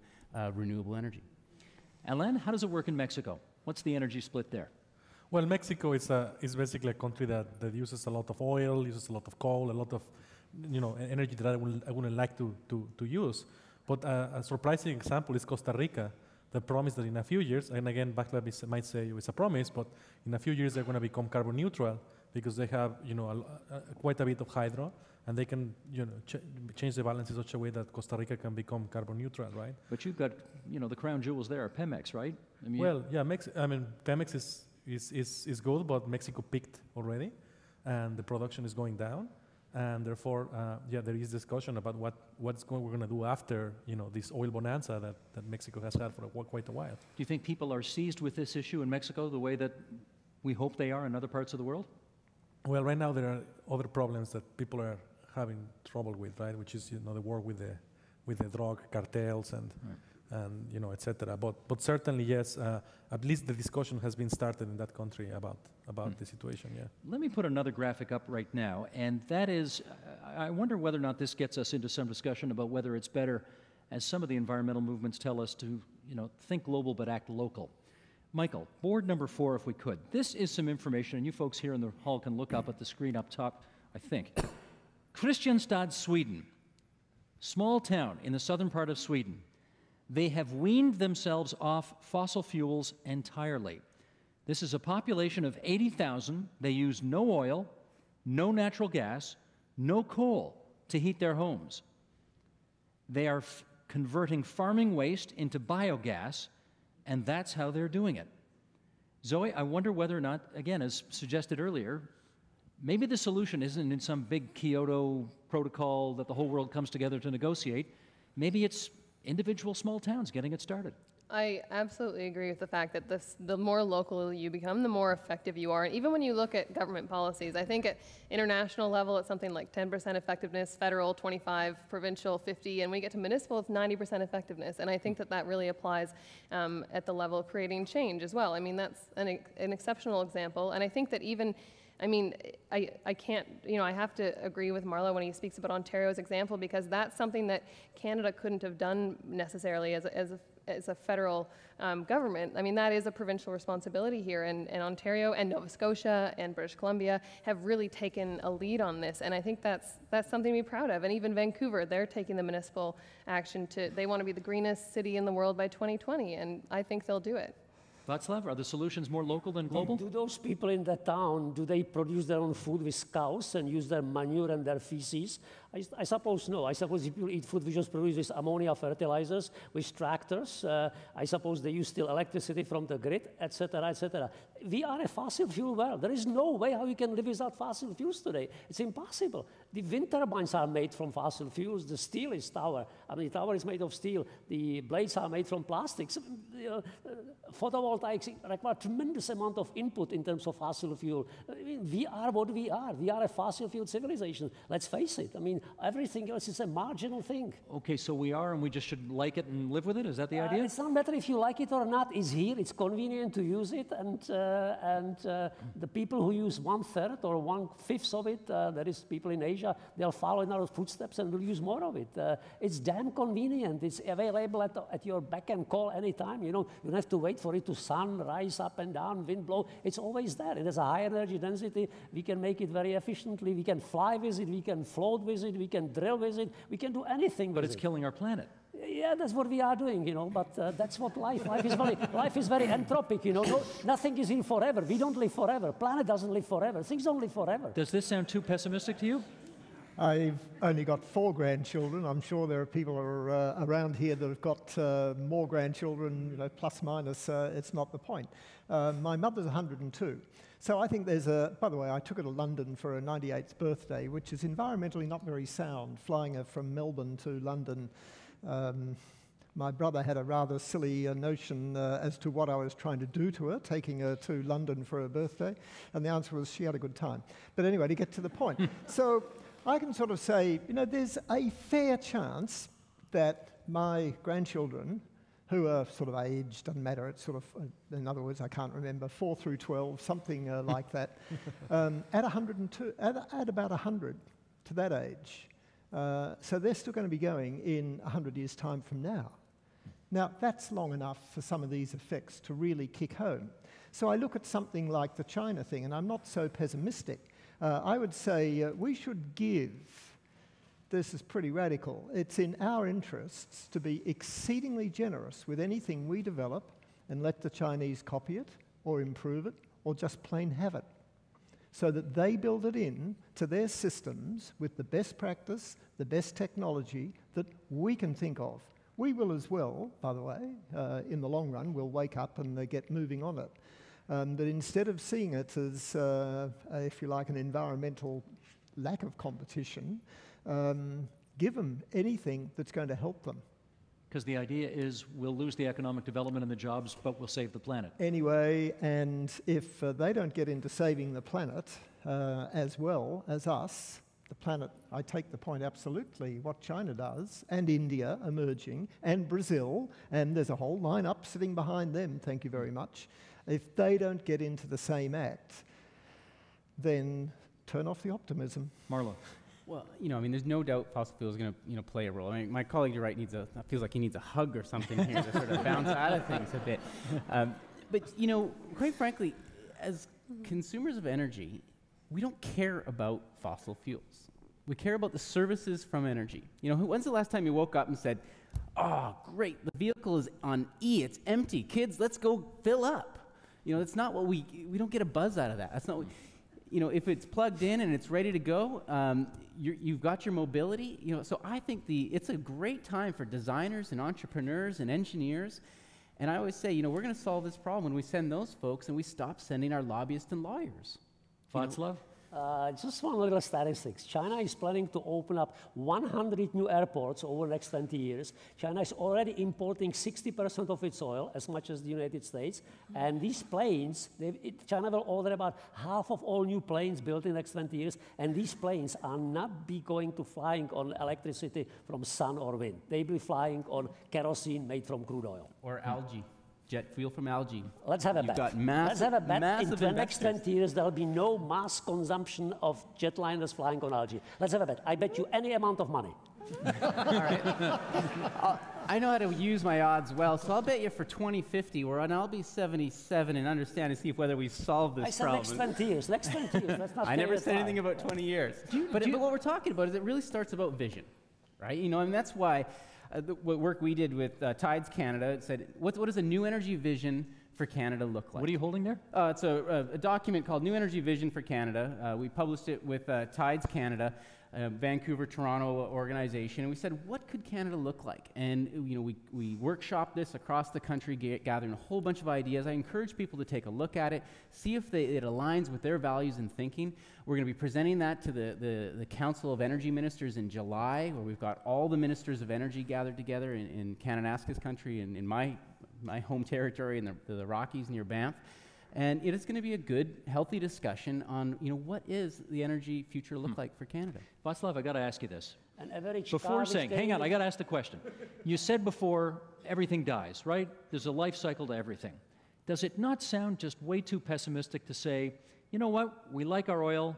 renewable energy? Alain, how does it work in Mexico? What's the energy split there? Well, Mexico is basically a country that uses a lot of oil, uses a lot of coal, a lot of energy that I wouldn't like to use. But a surprising example is Costa Rica. The promise that in a few years, and again, Backlav might say it's a promise, but in a few years they're going to become carbon neutral because they have, quite a bit of hydro, and they can, change the balance in such a way that Costa Rica can become carbon neutral, right? But you've got, the crown jewels there, Pemex, right? I mean, well, yeah, Pemex is good, but Mexico peaked already, and the production is going down. And therefore, there is discussion about we're going to do after, this oil bonanza that Mexico has had for quite a while. Do you think people are seized with this issue in Mexico the way that we hope they are in other parts of the world? Well, right now there are other problems that people are having trouble with, right? Which is, the war with the drug cartels and etc. But certainly, yes, at least the discussion has been started in that country about the situation, yeah. Let me put another graphic up right now, and that is, I wonder whether or not this gets us into some discussion about whether it's better, as some of the environmental movements tell us, to think global but act local. Michael, board number 4, if we could. This is some information, and you folks here in the hall can look up at the screen up top, I think. Kristianstad, Sweden, small town in the southern part of Sweden. They have weaned themselves off fossil fuels entirely. This is a population of 80,000. They use no oil, no natural gas, no coal to heat their homes. They are converting farming waste into biogas, and that's how they're doing it. Zoe, I wonder whether or not, again, as suggested earlier, maybe the solution isn't in some big Kyoto protocol that the whole world comes together to negotiate. Maybe it's individual small towns getting it started. I absolutely agree with the fact that the more local you become, the more effective you are. And even when you look at government policies, I think at international level, it's something like 10% effectiveness, federal 25, provincial 50, and when you get to municipal, it's 90% effectiveness. And I think that really applies at the level of creating change as well. I mean, that's an exceptional example. And I think that even, I can't, I have to agree with Marlo when he speaks about Ontario's example, because that's something that Canada couldn't have done necessarily as a federal government. I mean, that is a provincial responsibility here, and Ontario and Nova Scotia and British Columbia have really taken a lead on this, and I think that's something to be proud of. And even Vancouver, they're taking the municipal action they want to be the greenest city in the world by 2020, and I think they'll do it. Václav, are the solutions more local than global? Do those people in that town, do they produce their own food with cows and use their manure and their feces? I suppose no. I suppose if people eat food we just produce with ammonia fertilizers, with tractors. I suppose they use still electricity from the grid, etc., etc. We are a fossil fuel world. There is no way how you can live without fossil fuels today. It's impossible. The wind turbines are made from fossil fuels. The steel is tower. I mean, the tower is made of steel. The blades are made from plastics. Photovoltaics require a tremendous amount of input in terms of fossil fuel. I mean, we are what we are. We are a fossil fuel civilization. Let's face it. I mean, everything else is a marginal thing. Okay, so we are, and we just should like it and live with it? Is that the idea? It's not matter if you like it or not. It's here. It's convenient to use it, and the people who use 1/3 or 1/5 of it, there is people in Asia, they'll follow in our footsteps and will use more of it. It's damn convenient. It's available at your beck and call anytime. You don't have to wait for it to sun, rise up and down, wind blow. It's always there. It has a high energy density. We can make it very efficiently. We can fly with it. We can float with it. We can drill with it. We can do anything with it. But it's killing our planet. Yeah, that's what we are doing, but that's what life is very entropic, nothing is here forever. We don't live forever. Planet doesn't live forever. Things don't live forever. Does this sound too pessimistic to you? I've only got 4 grandchildren. I'm sure there are people around here that have got more grandchildren, plus minus. It's not the point. My mother's 102. So I think by the way, I took her to London for her 98th birthday, which is environmentally not very sound, flying her from Melbourne to London. My brother had a rather silly notion as to what I was trying to do to her, taking her to London for her birthday, and the answer was she had a good time. But anyway, to get to the point. So I can sort of say, there's a fair chance that my grandchildren, who are sort of aged, doesn't matter, it's sort of, in other words, I can't remember, 4 through 12, something like that, at 102, at about 100 to that age. So they're still going to be going in 100 years' time from now. Now, that's long enough for some of these effects to really kick home. So I look at something like the China thing, and I'm not so pessimistic. I would say we should give this is pretty radical. It's in our interests to be exceedingly generous with anything we develop and let the Chinese copy it or improve it or just plain have it, so that they build it in to their systems with the best practice, the best technology that we can think of. We will as well, by the way, in the long run, we'll wake up and get moving on it. But instead of seeing it as, if you like, an environmental lack of competition, give them anything that's going to help them. Because the idea is we'll lose the economic development and the jobs, but we'll save the planet. Anyway, and if they don't get into saving the planet as well as us, the planet, I take the point absolutely, what China does, and India emerging, and Brazil, and there's a whole line-up sitting behind them, thank you very much. If they don't get into the same act, then turn off the optimism. Marlo. Well, I mean, there's no doubt fossil fuels are going to, play a role. I mean, my colleague to right feels like he needs a hug or something here to sort of bounce out of things a bit. But, quite frankly, as consumers of energy, we don't care about fossil fuels. We care about the services from energy. When's the last time you woke up and said, "Oh, great, the vehicle is on E, it's empty. Kids, let's go fill up." It's not what we don't get a buzz out of that. That's not what, if it's plugged in and it's ready to go, you've got your mobility. So I think it's a great time for designers and entrepreneurs and engineers. And I always say, we're going to solve this problem when we send those folks and we stop sending our lobbyists and lawyers. Václav? Just one little statistics. China is planning to open up 100 new airports over the next 20 years. China is already importing 60% of its oil, as much as the United States. And these planes, China will order about half of all new planes built in the next 20 years. And these planes are not going to flying on electricity from sun or wind. They'll be flying on kerosene made from crude oil. Or algae. Jet fuel from algae. Let's have a bet. Let's have a bet. In the next 20 years, there will be no mass consumption of jetliners flying on algae. Let's have a bet. I bet you any amount of money. All right. I know how to use my odds well, so I'll bet you for 2050, I'll be 77 and understand and see whether we've solved this problem. I said next 20 years. Next 20 years. Let's not I never said anything about 20 years. But what we're talking about is it really starts about vision, right? And that's why what work we did with Tides Canada said, what does a new energy vision for Canada look like? What are you holding there? It's a document called New Energy Vision for Canada. We published it with Tides Canada, a Vancouver, Toronto organization, and we said, what could Canada look like? And we workshopped this across the country, gathering a whole bunch of ideas. I encourage people to take a look at it, see if it aligns with their values and thinking. We're going to be presenting that to the Council of Energy Ministers in July, where we've got all the ministers of energy gathered together in Kananaska's country and in my home territory in the Rockies near Banff. And it is going to be a good, healthy discussion on, what is the energy future look like for Canada? Václav, I got to ask you this. Before saying, hang on, I got to ask the question. You said before everything dies, right? There's a life cycle to everything. Does it not sound just way too pessimistic to say, you know what, we like our oil,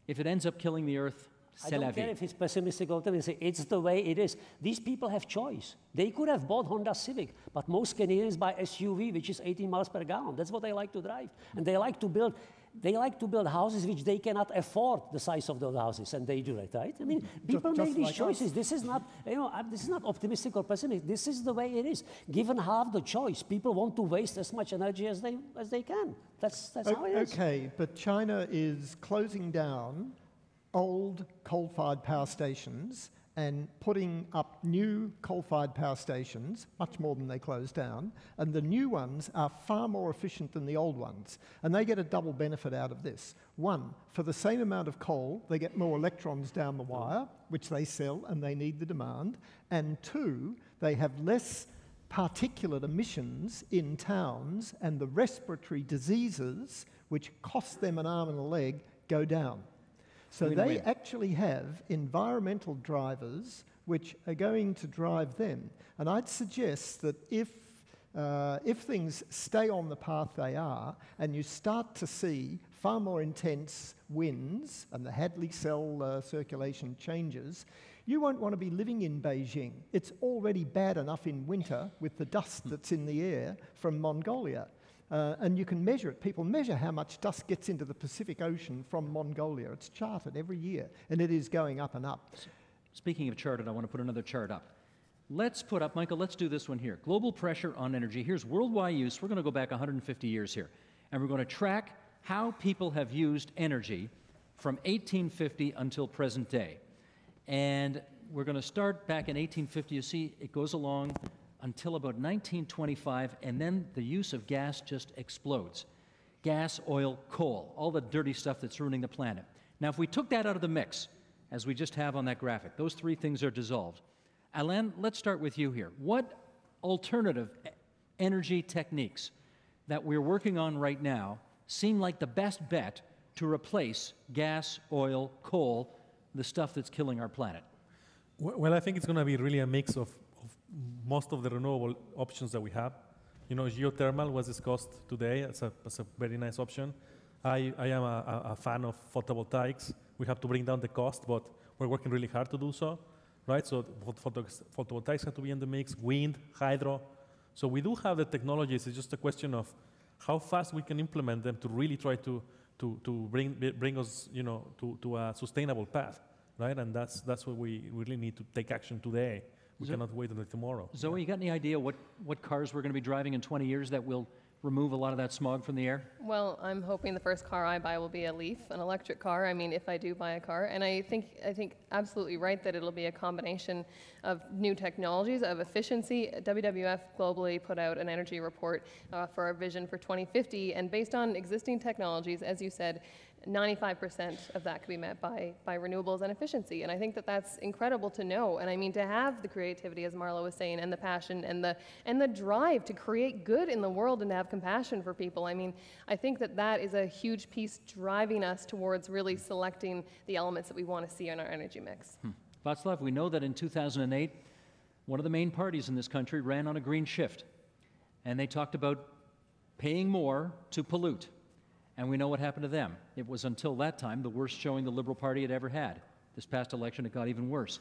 if it ends up killing the earth, I don't care if it's pessimistic or optimistic. It's the way it is. These people have choice. They could have bought Honda Civic, but most Canadians buy SUV, which is 18 miles per gallon. That's what they like to drive. And they like to build houses which they cannot afford the size of those houses, and they do it, right? I mean, people make these choices. This is not, this is not optimistic or pessimistic. This is the way it is. Given half the choice, people want to waste as much energy as they can. That's how it is. Okay, but China is closing down old coal-fired power stations and putting up new coal-fired power stations, much more than they closed down, and the new ones are far more efficient than the old ones. And they get a double benefit out of this. One, for the same amount of coal, they get more electrons down the wire, which they sell, and they need the demand. And two, they have less particulate emissions in towns, and the respiratory diseases, which cost them an arm and a leg, go down. So they actually have environmental drivers which are going to drive them. And I'd suggest that if things stay on the path they are, and you start to see far more intense winds and the Hadley cell circulation changes, you won't want to be living in Beijing. It's already bad enough in winter with the dust that's in the air from Mongolia. And you can measure it. People measure how much dust gets into the Pacific Ocean from Mongolia. It's charted every year, and it is going up and up. Speaking of charted, I want to put another chart up. Let's put up, Michael, let's do this one here. Global pressure on energy. Here's worldwide use. We're going to go back 150 years here. And we're going to track how people have used energy from 1850 until present day. And we're going to start back in 1850. You see, it goes along until about 1925, and then the use of gas just explodes. Gas, oil, coal, all the dirty stuff that's ruining the planet. Now, if we took that out of the mix, as we just have on that graphic, those three things are dissolved. Alain, let's start with you here. What alternative energy techniques that we're working on right now seem like the best bet to replace gas, oil, coal, the stuff that's killing our planet? Well, I think it's going to be really a mix of most of the renewable options that we have. You know, geothermal was discussed today as a very nice option. I am a fan of photovoltaics. We have to bring down the cost, but we're working really hard to do so, right? So photovoltaics have to be in the mix, wind, hydro. So we do have the technologies. It's just a question of how fast we can implement them to really try to bring us, you know, to a sustainable path, right? And that's what we really need to take action today. We cannot wait until tomorrow. Zoe, you got any idea what cars we're going to be driving in 20 years that will remove a lot of that smog from the air? Well, I'm hoping the first car I buy will be a Leaf, an electric car. I mean, if I do buy a car. And I think absolutely right that it'll be a combination of new technologies, of efficiency. WWF globally put out an energy report for our vision for 2050. And based on existing technologies, as you said, 95% of that could be met by renewables and efficiency. And I think that that's incredible to know. And I mean, to have the creativity, as Marlo was saying, and the passion and the drive to create good in the world and to have compassion for people. I mean, I think that that is a huge piece driving us towards really selecting the elements that we want to see in our energy mix. Václav, we know that in 2008, one of the main parties in this country ran on a green shift. And they talked about paying more to pollute. And we know what happened to them. It was until that time the worst showing the Liberal Party had ever had. This past election, it got even worse.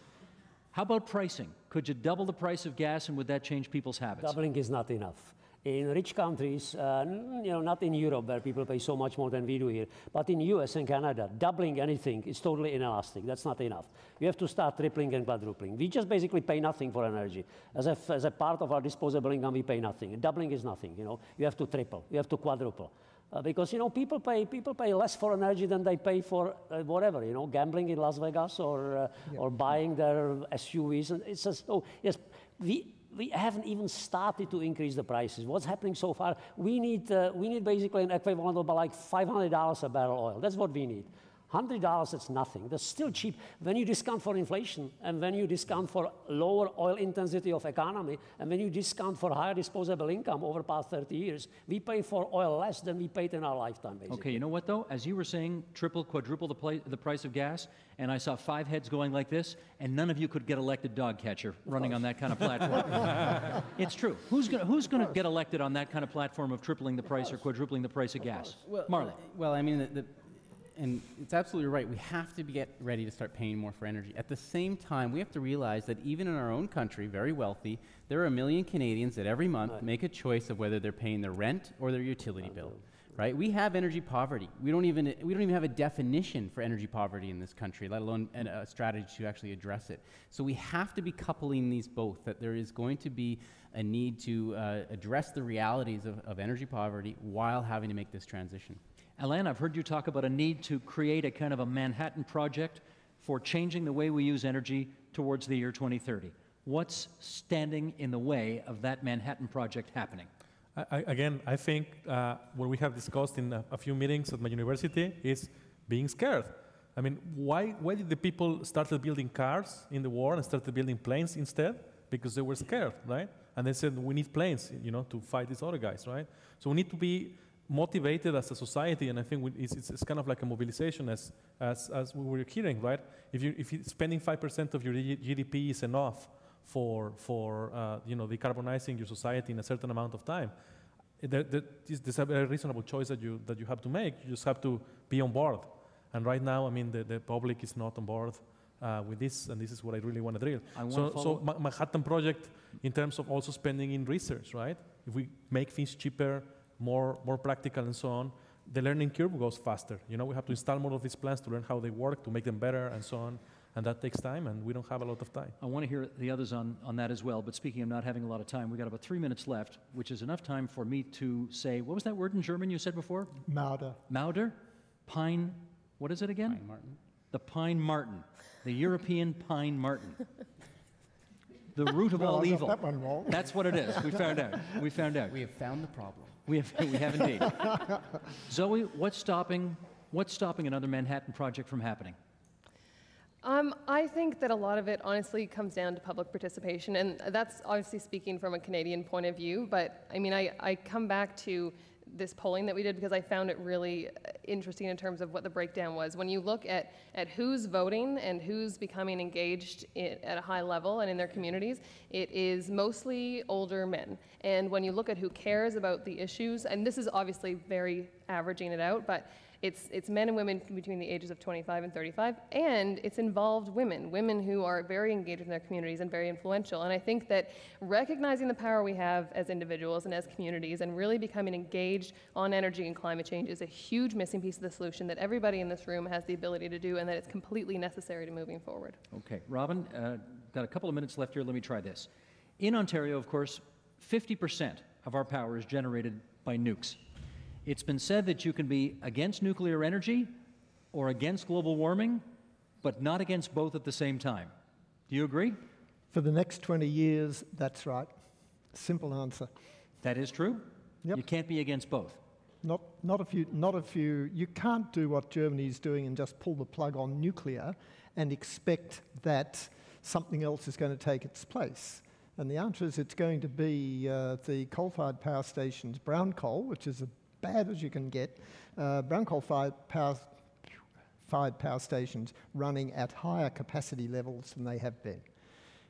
How about pricing? Could you double the price of gas, and would that change people's habits? Doubling is not enough. In rich countries, not in Europe where people pay so much more than we do here, but in US and Canada, doubling anything is totally inelastic. That's not enough. You have to start tripling and quadrupling. We just basically pay nothing for energy. As a part of our disposable income, we pay nothing. Doubling is nothing. You have to triple. You have to quadruple. Because people pay less for energy than they pay for whatever, gambling in Las Vegas or buying their SUVs. And it's just, yes, we haven't even started to increase the prices. What's happening so far? We need basically an equivalent of about like $500 a barrel oil. That's what we need. $100, that's nothing. That's still cheap. When you discount for inflation, and when you discount for lower oil intensity of economy, and when you discount for higher disposable income over the past 30 years, we pay for oil less than we paid in our lifetime, basically. Okay, you know what, though? As you were saying, triple, quadruple the price of gas, and I saw 5 heads going like this, and none of you could get elected dog catcher running on that kind of platform. It's true. Who's going to get elected on that kind of platform of tripling the price or quadrupling the price of gas? Well, Marla. Well, I mean, and it's absolutely right. We have to get ready to start paying more for energy. At the same time, we have to realize that even in our own country, very wealthy, there are 1 million Canadians that every month make a choice of whether they're paying their rent or their utility bill. Right? We have energy poverty. We don't even have a definition for energy poverty in this country, let alone a strategy to actually address it. So we have to be coupling these both, that there is going to be a need to address the realities of energy poverty while having to make this transition. Alain, I've heard you talk about a need to create a kind of a Manhattan Project for changing the way we use energy towards the year 2030. What's standing in the way of that Manhattan Project happening? I think what we have discussed in a few meetings at my university is being scared. I mean, why did the people started building cars in the war and started building planes instead? Because they were scared, right? And they said, we need planes, to fight these other guys, right? So we need to be motivated as a society, and I think it's kind of like a mobilization as we were hearing, right? If spending 5% of your GDP is enough for decarbonizing your society in a certain amount of time, there's a very reasonable choice that you have to make. You just have to be on board. And right now, I mean, the public is not on board with this, and this is what I really want to drill. So Manhattan Project, in terms of also spending in research, right? If we make things cheaper, more practical and so on, the learning curve goes faster. We have to install more of these plants to learn how they work, to make them better and so on. and that takes time, and we don't have a lot of time. I want to hear the others on that as well, but speaking of not having a lot of time, we've got about 3 minutes left, which is enough time for me to say, what was that word in German you said before? Mauder. Mauder? Pine, what is it again? Pine marten. The pine marten, the European pine marten. The root of all I got evil. that one wrong. That's what it is. We found out. We found out. We have found the problem. We have indeed. Zoe, what's stopping another Manhattan Project from happening? I think that a lot of it honestly comes down to public participation, and that's obviously speaking from a Canadian point of view, but I mean, I come back to this polling that we did because I found it really interesting in terms of what the breakdown was. When you look at who's voting and who's becoming engaged at a high level and in their communities, it is mostly older men. And when you look at who cares about the issues, and this is obviously very averaging it out, but it's men and women between the ages of 25 and 35, and it's involved women who are very engaged in their communities and very influential. And I think that recognizing the power we have as individuals and as communities and really becoming engaged on energy and climate change is a huge missing piece of the solution that everybody in this room has the ability to do, and that it's completely necessary to moving forward. Okay, Robin, got a couple of minutes left here. Let me try this. In Ontario, of course, 50% of our power is generated by nukes. It's been said that you can be against nuclear energy or against global warming, but not against both at the same time. Do you agree? For the next 20 years, that's right. Simple answer. That is true? Yep. You can't be against both. Not if you can't do what Germany is doing and just pull the plug on nuclear and expect that something else is going to take its place. And the answer is it's going to be the coal-fired power stations, brown coal, which is as bad as you can get, brown coal-fired power stations running at higher capacity levels than they have been.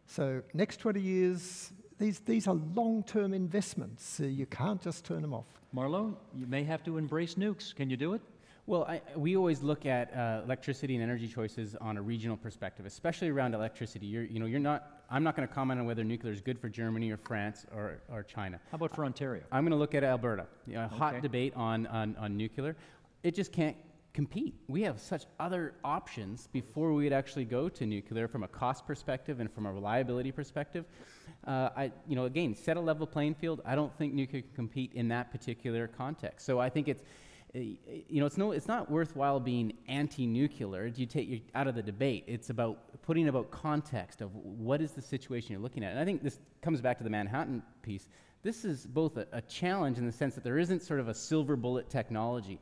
So next 20 years, these are long-term investments. You can't just turn them off. Marlo, you may have to embrace nukes. Can you do it? Well, we always look at electricity and energy choices on a regional perspective, especially around electricity. I'm not going to comment on whether nuclear is good for Germany or France or China. How about for Ontario? I'm going to look at Alberta. Hot debate on nuclear. It just can't compete. We have such other options before we would actually go to nuclear from a cost perspective and from a reliability perspective. Again, set a level playing field. I don't think nuclear can compete in that particular context. So I think it's not worthwhile being anti-nuclear. You take you out of the debate. It's about putting about context of what is the situation you're looking at. And I think this comes back to the Manhattan piece. This is both a challenge in the sense that there isn't sort of a silver bullet technology.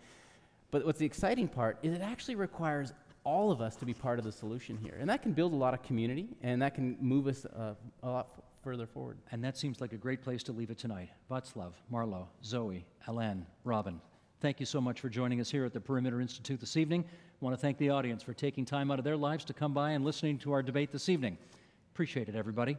But what's the exciting part is it actually requires all of us to be part of the solution here. And that can build a lot of community, and that can move us a lot further forward. And that seems like a great place to leave it tonight. Václav, Marlo, Zoe, Alain, Robin, thank you so much for joining us here at the Perimeter Institute this evening. I want to thank the audience for taking time out of their lives to come by and listening to our debate this evening. Appreciate it, everybody.